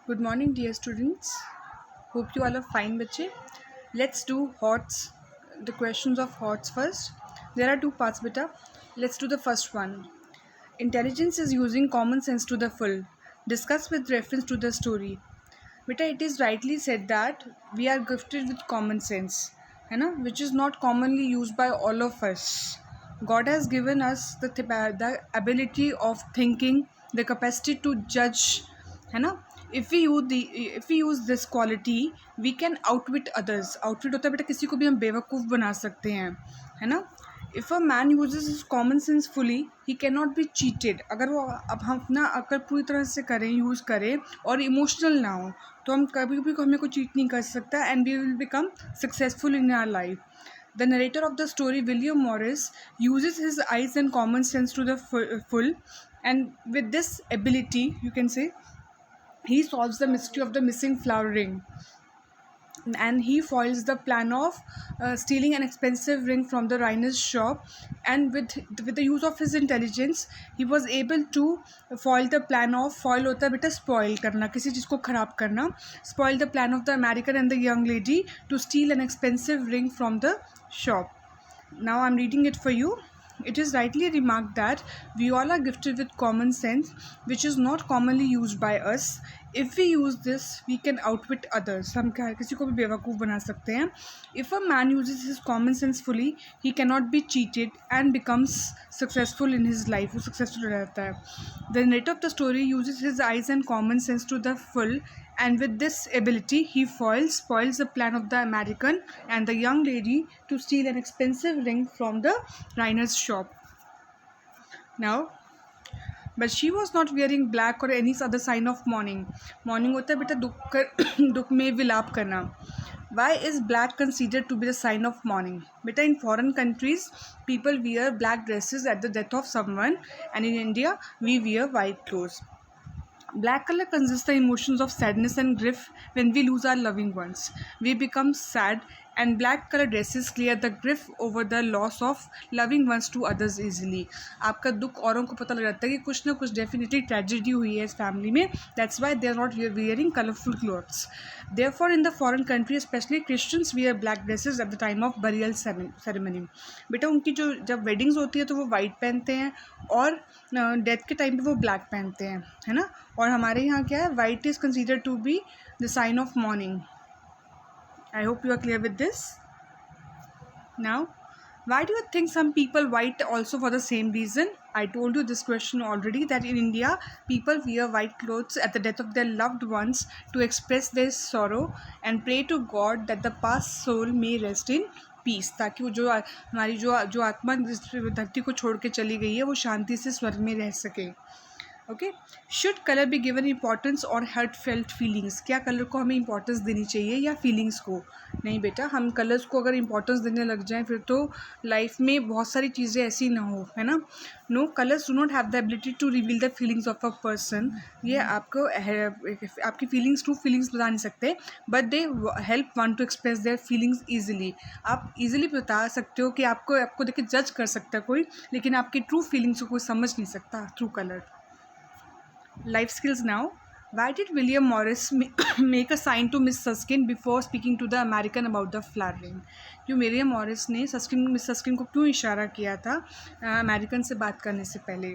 Good morning, dear students. Hope you all are fine, bache. Let's do HOTS, the questions of HOTS first. There are two parts, beta. Let's do the first one. Intelligence is using common sense to the full. Discuss with reference to the story. Beta, it is rightly said that we are gifted with common sense, है ना, which is not commonly used by all of us. God has given us the ability of thinking, the capacity to judge, है ना. If we use this quality, we can outwit others. Outwit होता है बेटा, किसी को भी हम बेवकूफ़ बना सकते हैं, है ना. If a man uses his common sense fully he can not be cheated. अगर वो अब हम अपना अगर पूरी तरह से करें, यूज़ करें और इमोशनल ना हो, तो हम कभी भी हमें को चीट नहीं कर सकता, and we will become successful in our life. The narrator of the story, William Morris, uses his eyes and common sense to the full, and with this ability, you can say, he solves the mystery of the missing flower ring, and he foils the plan of stealing an expensive ring from the Rainer's shop. And with the use of his intelligence, he was able to foil the plan of, foil होता है बेटा spoil करना, किसी चीज़ को ख़राब करना. Spoil the plan of the American and the young lady to steal an expensive ring from the shop. Now I'm reading it for you. It is rightly remarked that we all are gifted with common sense, which is not commonly used by us. If we use this, we can outwit others. हम किसी को भी बेवकूफ़ बना सकते हैं. If a man uses his common sense fully, he cannot be cheated and becomes successful in his life. वो successful रहता है. The narrator of the story uses his eyes and common sense to the full, and with this ability, he spoils the plan of the American and the young lady to steal an expensive ring from the Rainer's shop. Now, but she was not wearing black or any other sign of mourning. Mourning होता है बेटा दुख में विलाप करना. Why is black considered to be the sign of mourning? Beta, in foreign countries, people wear black dresses at the death of someone, and in India, we wear white clothes. Black color consists the emotions of sadness and grief when we lose our loving ones. We become sad, and black color dresses clear the grief over the loss of loving ones to others easily. आपका दुख औरों को पता लग जाता है कि कुछ ना कुछ डेफिनेटली ट्रेजेडी हुई है इस फैमिली में. That's why they are not wearing colorful clothes. Therefore, in the foreign country, especially Christians wear black dresses at the time of burial ceremony. बेटा उनकी जो जब वेडिंग्स होती है तो वो वाइट पहनते हैं, और डेथ के टाइम पे वो ब्लैक पहनते हैं, है ना. और हमारे यहाँ क्या है, white is considered to be the sign of morning. I hope you are clear with this. Now, why do you think some people white also for the same reason? I told you this question already, that in India, people wear white clothes at the death of their loved ones to express their sorrow and pray to God that the past soul may rest in peace. ताकि वो जो हमारी जो आत्मा इस धरती को छोड़ के चली गई है, वो शांति से स्वर्ग में रह सके. Okay. Should colour be given importance और हार्ट फेल्ट फीलिंग्स? क्या कलर को हमें इंपॉर्टेंस देनी चाहिए या फीलिंग्स को? नहीं बेटा, हम कलर्स को अगर इंपॉर्टेंस देने लग जाएं फिर तो लाइफ में बहुत सारी चीज़ें ऐसी ना हो, है ना. No, colours do not have the ability to reveal the feelings of a person. ये आपको आपकी फीलिंग्स बता नहीं सकते, but they help one to express their feelings easily. आप ईजिली बता सकते हो कि आपको देख के जज कर सकता है कोई, लेकिन आपकी ट्रू फीलिंग्स को कोई समझ नहीं सकता through colour. Life skills now. Why did William Morris make a sign to Miss Susskind before speaking to the American about the flower ring? जो विलियम मॉरिस ने मिस सस्किन को क्यों इशारा किया था अमेरिकन से बात करने से पहले?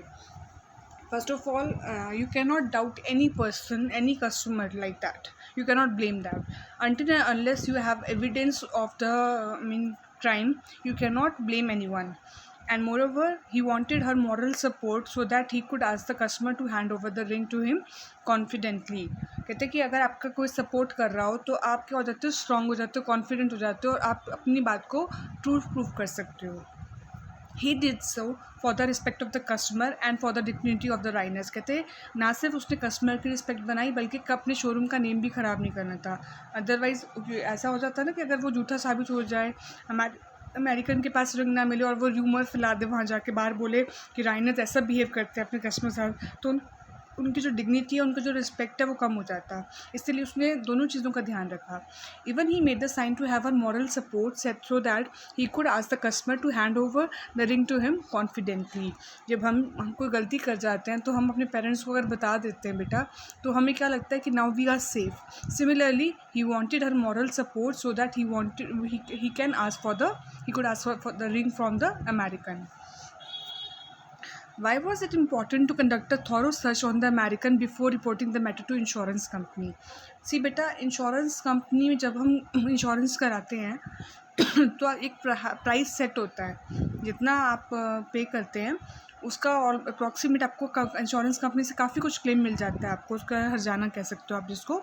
First of all, you cannot doubt any person, any customer like that. You cannot blame that. Until and unless you have evidence of the crime, you cannot blame anyone. And moreover, he wanted her moral support so that he could ask the customer to hand over the ring to him confidently. कहते हैं कि अगर आपका कोई support कर रहा हो तो आप क्या हो जाते हो, स्ट्रांग हो जाते हो, कॉन्फिडेंट हो जाते हो, और आप अपनी बात को ट्रू प्रूफ कर सकते हो. He did so for the respect of the customer and for the dignity of the Rhiners. कहते हैं ना सिर्फ उसने कस्टमर की रिस्पेक्ट बनाई, बल्कि अपने शोरूम का नेम भी ख़राब नहीं करना था. अदरवाइज़ ऐसा हो जाता ना कि अगर वो झूठा साबित हो जाए, हमारे अमेरिकन के पास रिंग ना मिले और वो र्यूमर फैला दे, वहाँ जाके बाहर बोले कि राइनर्स ऐसा बिहेव करते हैं अपने कस्टमर साथ, तो उनकी जो डिग्निटी है, उनका जो रिस्पेक्ट है वो कम हो जाता। इसलिए उसने दोनों चीज़ों का ध्यान रखा। Even he made the sign to have a moral support set so that he could ask the customer to hand over the ring to him confidently. जब हम कोई गलती कर जाते हैं तो हम अपने पेरेंट्स को अगर बता देते हैं बेटा, तो हमें क्या लगता है कि now we are safe. Similarly he wanted her moral support so that he can ask for the he could ask for the ring from the American. Why was it important to conduct a thorough search on the American before reporting the matter to insurance company? See बेटा, insurance company में जब हम insurance कराते हैं तो एक price set होता है, जितना आप पे करते हैं उसका और अप्रॉक्सीमेट आपको इंश्योरेंस कंपनी से काफ़ी कुछ क्लेम मिल जाता है, आपको उसका हर्जाना कह सकते हो आप जिसको।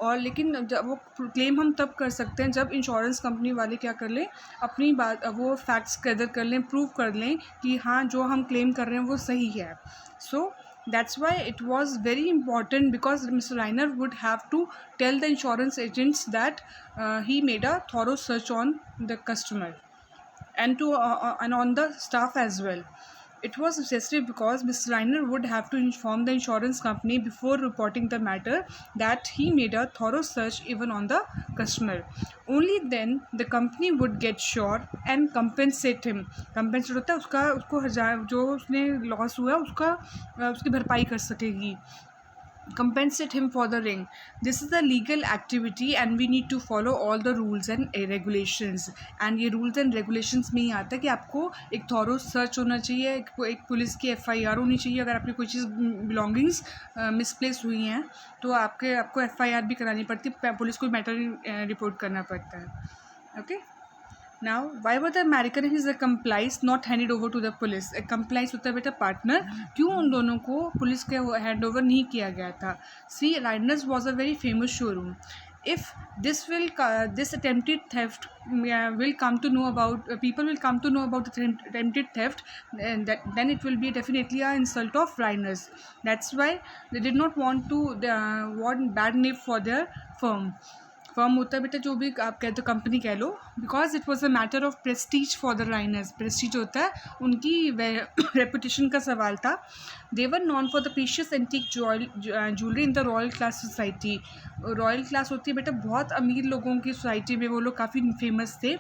और लेकिन जब वो क्लेम हम तब कर सकते हैं जब इंश्योरेंस कंपनी वाले क्या कर लें, अपनी बात वो फैक्ट्स गैदर कर लें, प्रूव कर लें कि हाँ जो हम क्लेम कर रहे हैं वो सही है। सो that's why it was very important, because Mr. Reiner would have to tell the insurance agents that he made a thorough search on the customer and on the staff as well. It was necessary because Mr. Reiner would have to inform the insurance company before reporting the matter that he made a thorough search even on the customer. Only then the company would get sure and compensate him. Compensate होता है उसको जो उसने loss हुआ उसकी भरपाई कर सकेगी। Compensate him for the ring. This is a legal activity and we need to follow all the rules and regulations. And ये rules and regulations में ही आता है कि आपको एक thorough search होना चाहिए, एक पुलिस की FIR होनी चाहिए। अगर आपकी कोई चीज़ belongings misplaced हुई हैं तो आपको FIR भी करानी पड़ती है, पुलिस को मैटर रिपोर्ट करना पड़ता है। Okay, Now, why were the American and his accomplice not handed over to the police? Accomplice होता है बेटा पार्टनर, क्यों उन दोनों को पुलिस के हैंड ओवर नहीं किया गया था? See, Reiner's was a very famous showroom. If this attempted theft will come to know about people will come to know about the attempted theft, then it will be definitely an insult of Reiner's. That's why they did not want to want bad name for their firm होता है बेटा, जो भी आप कहते हो company कह लो, because it was a matter of prestige for the Rayners. Prestige होता है उनकी रेपुटेशन का सवाल था। They were known for the precious antique jewellery in the royal class society. Royal class होती है बेटा बहुत अमीर लोगों की सोसाइटी में, वो लोग काफ़ी फेमस थे।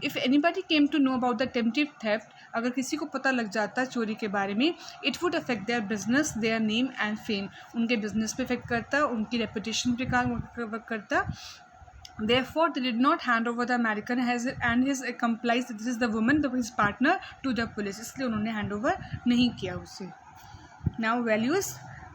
If anybody came to know about the attempted theft, अगर किसी को पता लग जाता चोरी के बारे में, it would affect their business, their name and fame. उनके बिजनेस पे इफेक्ट करता, उनकी रेपुटेशन पे काम करता। Therefore, they did not hand over the American and his accomplice, this is the woman, his partner, to the police. इसलिए उन्होंने hand over नहीं किया उसे। Now, values.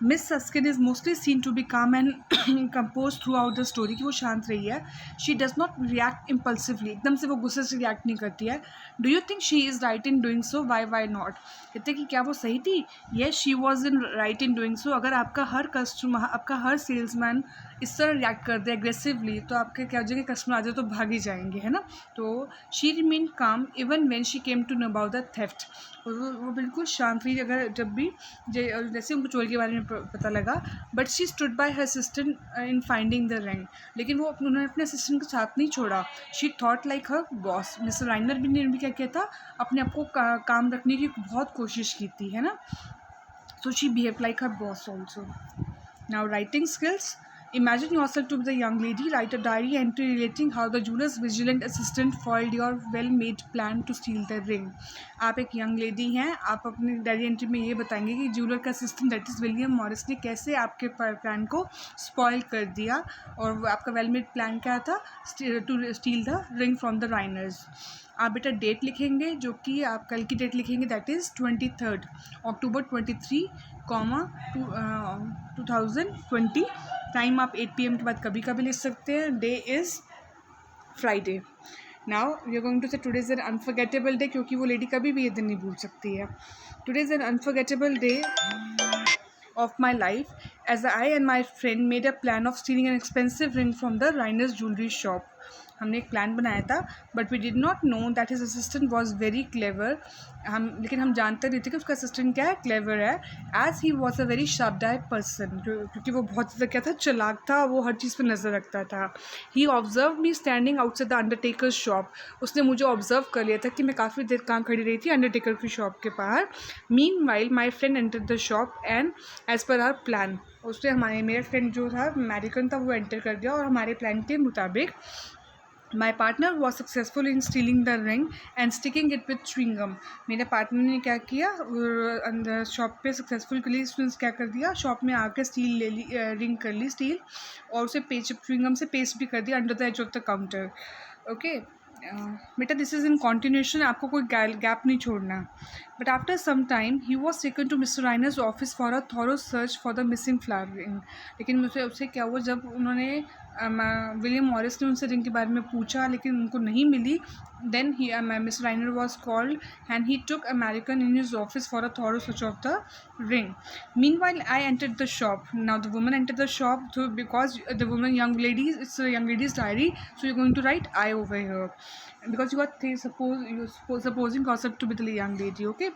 Miss Suskin is mostly seen to be calm and composed throughout the story, कि वो शांत रही है। She does not react impulsively, एकदम से वो गुस्से से रिएक्ट नहीं करती है। Do you think she is right in doing so? Why not? कहते कि क्या वो सही थी? Yes, she was right in doing so. अगर आपका हर कस्टमर, आपका हर सेल्समैन इस तरह रिएक्ट कर दे एग्रेसिवली, तो आपके क्या हो जाएगा, कस्टमर आ जाए तो भाग ही जाएंगे, है ना। तो she remain calm even when she came to know about the theft. वो बिल्कुल शांत रही अगर जब भी जैसे उनको चोरी के बारे में पता लगा। But she stood by her assistant in finding the ring, लेकिन वो उन्होंने अपने असिस्टेंट का साथ नहीं छोड़ा। She thought like her boss. Mister राइनर ने भी क्या किया था, अपने आप को काम रखने की बहुत कोशिश की थी, है ना। So she behave like her boss also. Now writing skills. Imagine yourself to be the young lady. Write a diary entry relating how the jeweler's vigilant assistant foiled your well-made plan to steal the ring. आप एक young lady हैं, आप अपनी diary entry में ये बताएंगे कि jeweller का assistant that is William Morris ने कैसे आपके प्लान को स्पॉइल कर दिया, और आपका वेल मेड प्लान क्या था, to steal the ring from the Rayners. आप बेटा डेट लिखेंगे, जो कि आप कल की डेट लिखेंगे, दैट इज़ 23 अक्टूबर 23, 2020। टाइम आप 8 PM के बाद कभी कभी लिख सकते हैं। Day is Friday. Now we are going to say today is an unforgettable day, क्योंकि वो लेडी कभी भी ये दिन नहीं भूल सकती है। Today is an unforgettable day of my life, as I and my friend made a plan of stealing an expensive ring from the Reiner's jewelry shop. हमने एक प्लान बनाया था, but we did not know that his assistant was very clever. लेकिन हम जानते नहीं थे कि उसका असिस्टेंट क्या है, क्लेवर है, as he was a very sharp eyed person, क्योंकि वो बहुत ज़्यादा क्या था, चालाक था, वो हर चीज़ पर नज़र रखता था। He observe me standing outside the undertaker shop. उसने मुझे ऑब्जर्व कर लिया था कि मैं काफ़ी देर कहाँ खड़ी रही थी, अंडरटेकर की शॉप के बाहर। Meanwhile my friend entered the shop and as per hour plan, उसने मेरा फ्रेंड जो था अमेरिकन था, वो एंटर कर गया, और हमारे प्लान के मुताबिक my partner was successful in stealing the ring and sticking it with chewing gum. मेरे पार्टनर ने क्या किया, अंदर शॉप पे सक्सेसफुल के लिए उसने क्या कर दिया, शॉप में आकर स्टील ले ली, रिंग कर ली स्टील, और उसे च्युइंग गम से पेस्ट भी कर दिया under the edge of the counter. Okay बेटा, दिस इज़ इन कॉन्टिन्यूशन, आपको कोई गैप नहीं छोड़ना। But after some time he was taken to Mr Rayners office for a thorough search for the missing flower ring. लेकिन मुझे उससे क्या हुआ, जब उन्होंने विलियम मॉरिस ने उनसे रिंग के बारे में पूछा लेकिन उनको नहीं मिली, then he Mr Rayner was called and he took American in his office for a thorough search of the ring. Meanwhile, I entered the shop. Now the woman entered the shop, so because the woman, young ladies, it's a young lady's diary, so you're going to write I over here, because you are supposing yourself to be the young lady. Okay.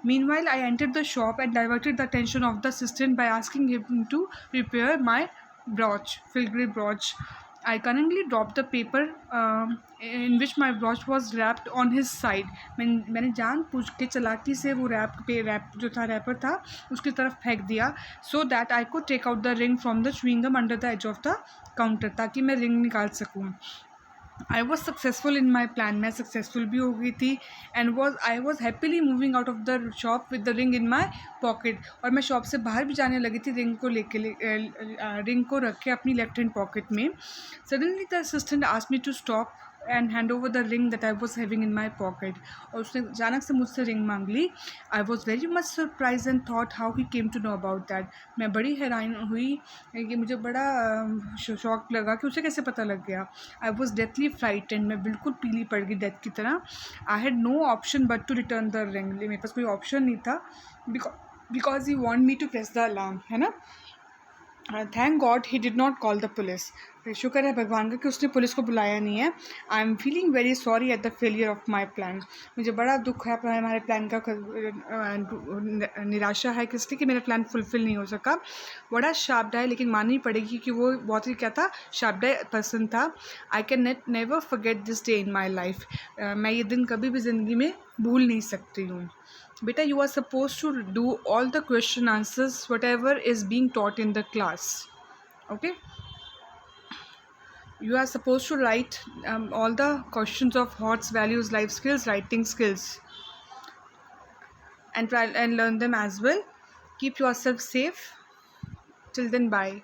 Meanwhile, I entered the shop and diverted the attention of the assistant by asking him to prepare my filigree brooch. I cunningly dropped the paper in which my brooch was wrapped on his side. मैंने जान पूछ के चालाकी से वो rap जो था, wrapper था, उसकी तरफ फेंक दिया, so that I could take out the ring from the chewing gum under the edge of the counter, ताकि मैं रिंग निकाल सकूँ। I was successful in my plan, मैं सक्सेसफुल भी हो गई थी, and I was happily moving out of the shop with the ring in my pocket, और मैं शॉप से बाहर भी जाने लगी थी रिंग को रिंग को रख के अपनी लेफ्ट हैंड पॉकेट में। Suddenly the assistant asked me to stop and hand over the ring that I was having in my pocket, और उसने अचानक से मुझसे रिंग मांग ली। I was very much surprise and thought how he came to know about that. मैं बड़ी हैरान हुई कि मुझे बड़ा शौक लगा कि उसे कैसे पता लग गया। आई वॉज डेथली फ्राइटेंड, मैं बिल्कुल पीली पड़ गई डेथ की तरह। I had no option but to return the ring, मेरे पास कोई ऑप्शन नहीं था, because he want me to press the alarm, है ना। Thank god he did not call the police, शुक्र है भगवान का कि उसने पुलिस को बुलाया नहीं है। I am feeling very sorry at the failure of my plan, मुझे बड़ा दुख है हमारे प्लान का, निराशा है किसकी कि मेरा प्लान फुलफिल नहीं हो सका। बड़ा शार्प डाई, लेकिन माननी पड़ेगी कि वो बहुत ही क्या था, शार्प डाई पर्सन था। I can never forget this day in my life, मैं ये दिन कभी भी ज़िंदगी में भूल नहीं सकती हूँ। Beta, you are supposed to do all the question answers, whatever is being taught in the class. Okay? You are supposed to write all the questions of HOTS, values, life skills, writing skills, and try and learn them as well. Keep yourself safe. Till then, bye.